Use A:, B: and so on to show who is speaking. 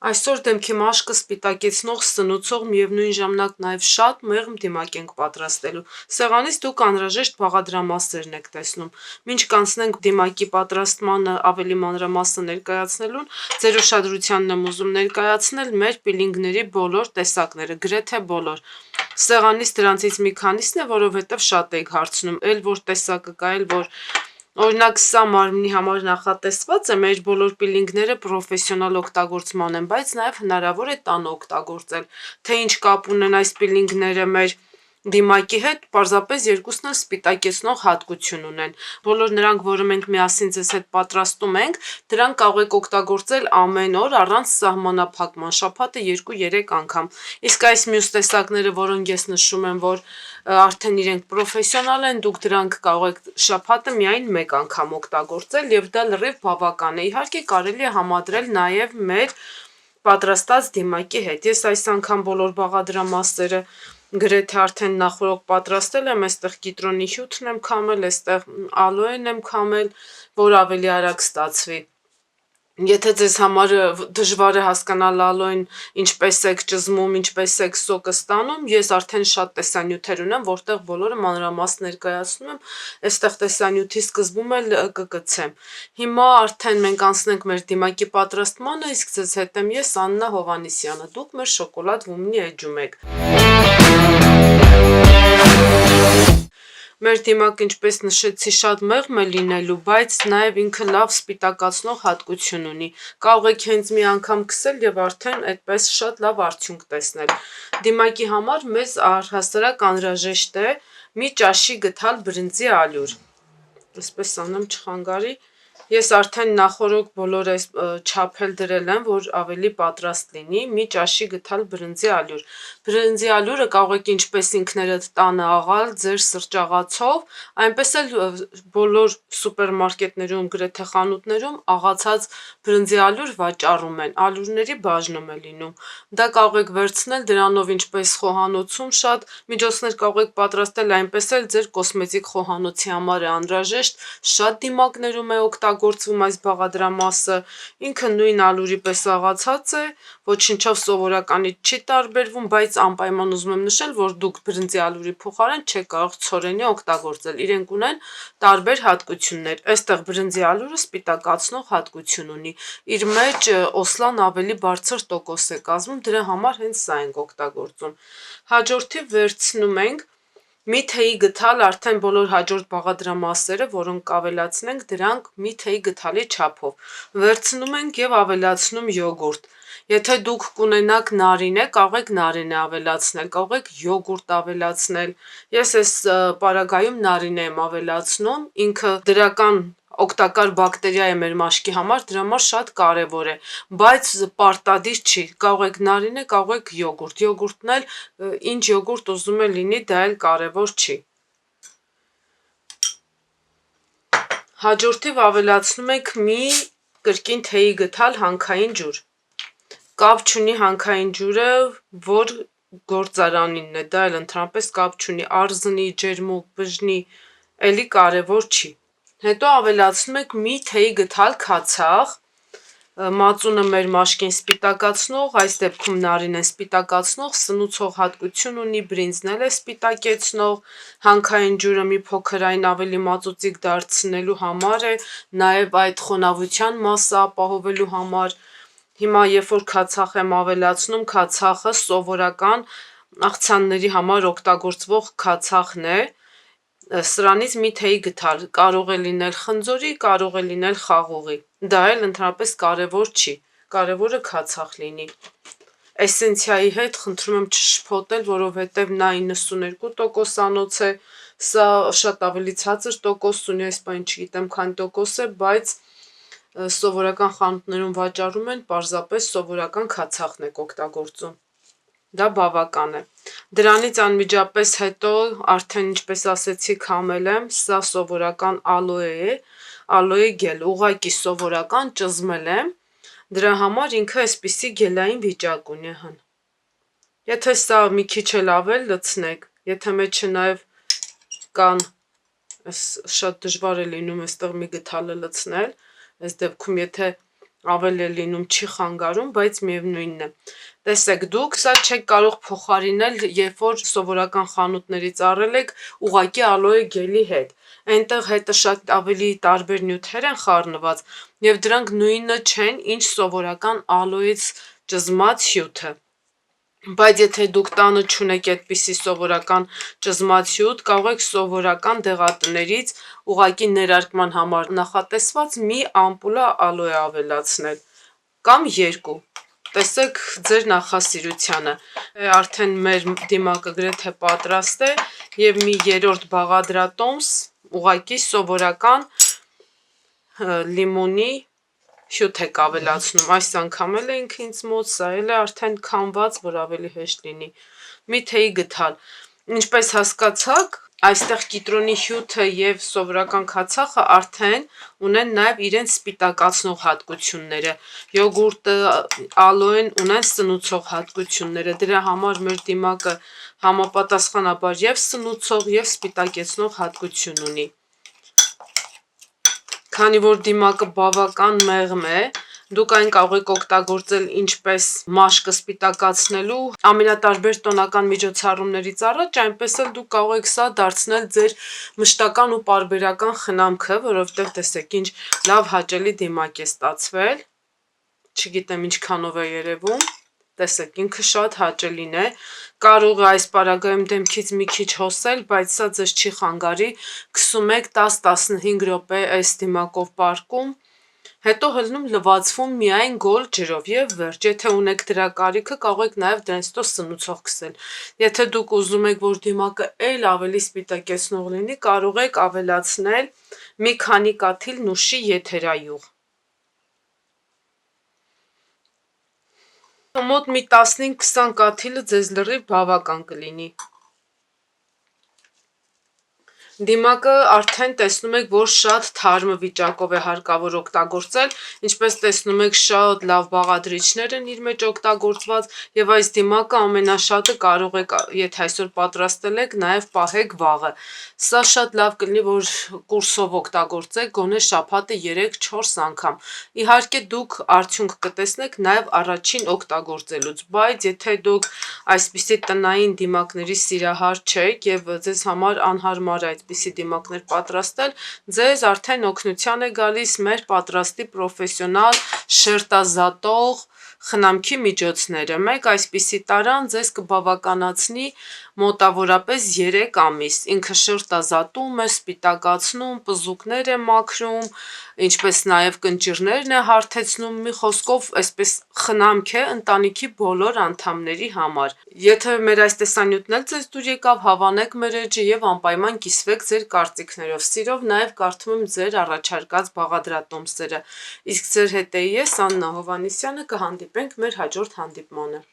A: Այսօր դեմքի մաշկը սպիտակեցնող, սնուցող, միևնույն ժամանակ նաև շատ մեղմ դիմակ ենք պատրաստելու։ Սեղանից դուք անհրաժեշտ բաղադրամասերն եք տեսնում։ Մինչ կանցնենք դիմակի պատրաստմանը ավելի մանրամասն ներկայացնելուն, ձեր ուշադրությանն եմ ուզում ներկայացնել մեր պիլինգների բոլոր տեսակները, գրեթե բոլոր։ Սեղանից դրանցից մի քանիսն է, որովհետև շատ եք հարցնում, էլ որ տեսակը կա, էլ որ օրինակ սա մարմնի համար նախատեսված է, մեր բոլոր պիլինգները պրոֆեսիոնալ օգտագործման են, բայց նաև հնարավոր է տանը օգտագործել։ Թե ինչ կապ ունեն այս պիլինգները մեր դիմակի հետ, պարզապես երկուսն էլ սպիտակեցնող հատկություն ունեն։ Բոլոր նրանք, որը մենք միասին ձեզ հետ պատրաստում ենք, դրանք կարող եք օգտագործել ամեն օր առանց սահմանափակման, շաբաթը 2-3 անգամ։ Իսկ այս մյուս տեսակները, որոնք ես նշում եմ, որ արդեն իրենք պրոֆեսիոնալ են, դուք դրանք կարող եք շաբաթը միայն մեկ անգամ օգտագործել եւ դա լրիվ բավական է։ Իհարկե կարելի է համադրել նաեւ մեր պատրաստած դիմակի հետ։ Ես այս անգամ բոլոր բաղադրամասերը գրեթե արդեն նախորդ պատրաստել եմ, այստեղ կիտրոնի հյութն եմ քամել, այստեղ ալոեն եմ քամել, որ ավելի արագ ստացվի։ Եթե ձեզ համար դժվար է հասկանալ ալոեն ինչպես եք ճզմում, ինչպես եք սոկը ստանում, ես արդեն շատ տեսանյութեր ունեմ, որտեղ բոլորը մանրամասն ներկայացնում եմ, այստեղ տեսանյութի սկզբում էլ կգցեմ։ Հիմա արդեն մենք անցնենք մեր դիմակի պատրաստմանը, իսկ ձեզ հետ եմ ես, Աննա Հովհաննիսյանը, դուք մեր շոկոլադ Women-ի էջում եք։ Մեր դիմակը, ինչպես նշեցի, շատ մեղմ է լինելու, բայց նաև ինքը լավ սպիտակացնող հատկություն ունի։ Կարող եք հենց մի անգամ քսել եւ արդեն այդպես շատ լավ արդյունք տեսնել։ Դիմակի համար մեզ առհասարակ անհրաժեշտ է մի ճաշի գթալ բրինձի ալյուր։ Այսպես անեմ չխանգարի։ Ես արդեն նախորդ բոլոր այս չափել դրել եմ, որ ավելի պատրաստ լինի, մի ճաշի գթալ բրինձի ալյուր։ Բրինձի ալյուրը կարող եք ինչպես ինքներդ տանը աղալ, ձեր սրճաղացով, այնպես էլ բոլոր սուպերմարկետներում, գրեթե խանութներում աղացած բրինձի ալյուր վաճառում են, ալյուրների բաժնում է լինում։ Դա կարող եք վերցնել դրանով ինչպես խոհանոցում շատ միջոցներ կարող եք պատրաստել, այնպես էլ ձեր կոսմետիկ խոհանոցի համար է անհրաժեշտ, շատ դիմակներում է օգտագործվում այս բաղադրամասը, ինքը նույն ալյուրի պես աղացած է, ոչինչով սովորականից չի տարբերվում, բայց անպայման ուզում եմ նշել, որ դուք բրինձի ալյուրի փոխարեն չեք կարող ցորենի օգտագործել, իրենք ունեն տարբեր հատկություններ։ Այստեղ բրինձի ալյուրը սպիտակացնող հատկություն ունի, իր մեջ օսլան ավելի բարձր տոկոս է կազմում, դրա համար հենց սա ենք օգտագործում։ Հաջորդիվ վերցնում ենք մի թեյի գթալ արդեն բոլոր հաջորդ բաղադրամասերը, որոնք կավելացնենք, դրանք մի թեյի գթալի չափով։ Վերցնում ենք եւ ավելացնում յոգուրտ։ Եթե դուք կունենաք նարինե, կարող եք նարինե ավելացնել, կարող եք յոգուրտ ավելացնել։ Ես այս պարագայում նարինե եմ ավելացնում, ինքը դրական օգտակար բակտերիա է մեր մաշկի համար, դրա համար շատ կարևոր է, բայց պարտադիր չի։ Կարող եք նարինե, կարող եք յոգուրտ։ Յոգուրտն էլ ինչ յոգուրտ ուզում է լինի, դա էլ կարևոր չի։ Հաջորդիվ ավելացնում եք մի կրկին թեյի գթալ հանքային ջուր։ Կապ չունի հանքային ջուրը որ գործարանինն է, դա էլ ընդհանրապես կապ չունի, արզնի, ջերմուկ, բժնի, էլի կարևոր չի։ Հետո ավելացնում եք մի թեյի գթալ քացախ, մածունը մեր մաշկին սպիտակացնող, այս դեպքում նարինեն սպիտակացնող, սնուցող հատկություն ունի, բրինձն էլ է սպիտակեցնող, հանքային ջուրը մի փոքր այն ավելի մածուծիկ դարձնելու համար է, նաև այդ խոնավության մասը ապահովելու համար։ Հիմա երբ որ քացախ եմ ավելացնում, քացախը սովորական աղցանների համար օգտագործվող քացախն է, սրանից մի թեյի գթալ, կարող է լինել խնձորի, կարող է լինել խաղողի, դա էլ ընդհանրապես կարևոր չի, կարևորը քացախ լինի։ Էսենցիայի հետ խնդրում եմ չշփոթել, որովհետև նա 92%-անոց է, սա շատ ավելի ցածր տոկոս ունի, այս բան չգիտեմ քանի տոկոս է, բայց սովորական խանութներում վաճառում են, պարզապես սովորական քացախն եք օգտագործում։ Դա բավական է։ Դրանից անմիջապես հետո արդեն ինչպես ասեցի քամել եմ, սա սովորական ալոե է, ալոե գել, ուղղակի սովորական ճզմել եմ, դրա համար ինքը այսպիսի գելային վիճակ ունի հն։ Եթե սա մի քիչ էլ ավել լցնեք, եթե մեջը նաև կան, շատ դժվար է լինում այստեղ մի գթալը լցնել, այս դեպքում եթե ավել է լինում, չի խանգարում, բայց միևնույնն է։ Տեսեք, դուք սա չեք կարող փոխարինել, երբ որ սովորական խանութներից առել եք ուղղակի ալոյե գելի հետ։ Այնտեղ հետը շատ ավելի տարբեր նյութեր են խառնված եւ դրանք նույնը չեն, ինչ սովորական ալոյից ճզմած հյութը։ Բայց եթե դուք տանը չունեք այդպիսի սովորական ճզմած հյութ, կարող եք սովորական դեղատներից ուղղակի ներարկման համար նախատեսված մի ամպուլա ալոյե ավելացնել կամ երկու։ Տեսեք ձեր նախասիրությանը։ Արդեն մեր դիմակը գրեթե պատրաստ է եւ մի երրորդ բաղադրատոմս ուղղակի սովորական լիմոնի հյութ եք ավելացնում։ Այս անգամ էլ է ինքը ինձ մոտ, սա էլ է արդեն քամված, որ ավելի հեշտ լինի։ Մի թեյ գթալ։ Ինչպես հասկացաք, այստեղ կիտրոնի հյութը եւ սովորական քացախը արդեն ունեն նաեւ իրենց սպիտակացնող հատկությունները։ Յոգուրտը, ալոեն ունեն սնուցող հատկությունները։ Դրա համար մեր դիմակը համապատասխանաբար եւ սնուցող եւ սպիտակեցնող հատկություն ունի։ Քանի որ դիմակը բավական մեղմ է, դուք այն կարող եք օգտագործել ինչպես մաշկը սպիտակացնելու ամենատարբեր տոնական միջոցառումներից առաջ, այնպես էլ դուք կարող եք սա դարձնել ձեր մշտական ու պարբերական խնամքը, որովհետև տեսեք ինչ լավ հաճելի դիմակ է ստացվել։ Չգիտեմ ինչքանով է երևում։ Տեսեք, ինքը շատ հաճելին է, կարող է այս պարագայում դեմքից մի քիչ հոսել, բայց սա ձեզ չի խանգարի, քսում եք 10-15 րոպե այս դիմակով պարկում, հետո հլնում լվացվում միայն գոլ ջրով եւ վերջ։ Եթե ունեք դրա կարիքը, կարող եք նաեւ դրանից հետո սնուցող քսել։ Եթե դուք ուզում եք, որ դիմակը էլ ավելի սպիտակեցնող լինի, կարող եք ավելացնել մի քանի կաթիլ նուշի եթերայուղ։ Մոտ մի 15-20 կաթիլը ձեզ լրիվ բավական կլինի։ Դիմակը արդեն տեսնում եք, որ շատ թարմ վիճակով է հարկավոր օգտագործել, ինչպես տեսնում եք, շատ լավ բաղադրիչներ են իր մեջ օգտագործված եւ այս դիմակը ամենաշատը կարող եք, եթե այսօր պատրաստել եք, նաեւ պահեք վաղը։ Սա շատ լավ կլինի, որ կուրսով օգտագործեք, գոնե շաբաթը 3-4 անգամ։ Իհարկե դուք արդյունք կտեսնեք նաեւ առաջին օգտագործելուց, բայց եթե դուք այսպիսի տնային դիմակների սիրահար չեք եւ ձեզ համար անհարմար է այդպիսի դիմակներ պատրաստել, ձեզ արդեն օգնության է գալիս մեր պատրաստի պրոֆեսիոնալ շերտազատող խնամքի միջոցները։ Մեկ այսպիսի տարան ձեզ կբավականացնի մոտավորապես 3 ամիս։ Ինքը շերտազատում է, սպիտակացնում, պզուկներ է մաքրում, ինչպես նաև կնճիռներն է հարթեցնում, մի խոսքով այսպես խնամք է ընտանիքի բոլոր անդամների համար։ Եթե մեր այս տեսանյութն էլ ձեզ դուր եկավ, հավանեք մեր էջը եւ անպայման կիսվեք ձեր կարծիքներով։ Սիրով նաև կարդում եմ ձեր առաջարկած բաղադրատոմսերը։ Իսկ ձեր հետ էի ես, Աննա Հովհաննիսյանը, կհանդիպենք մեր հաջորդ հանդիպմանը։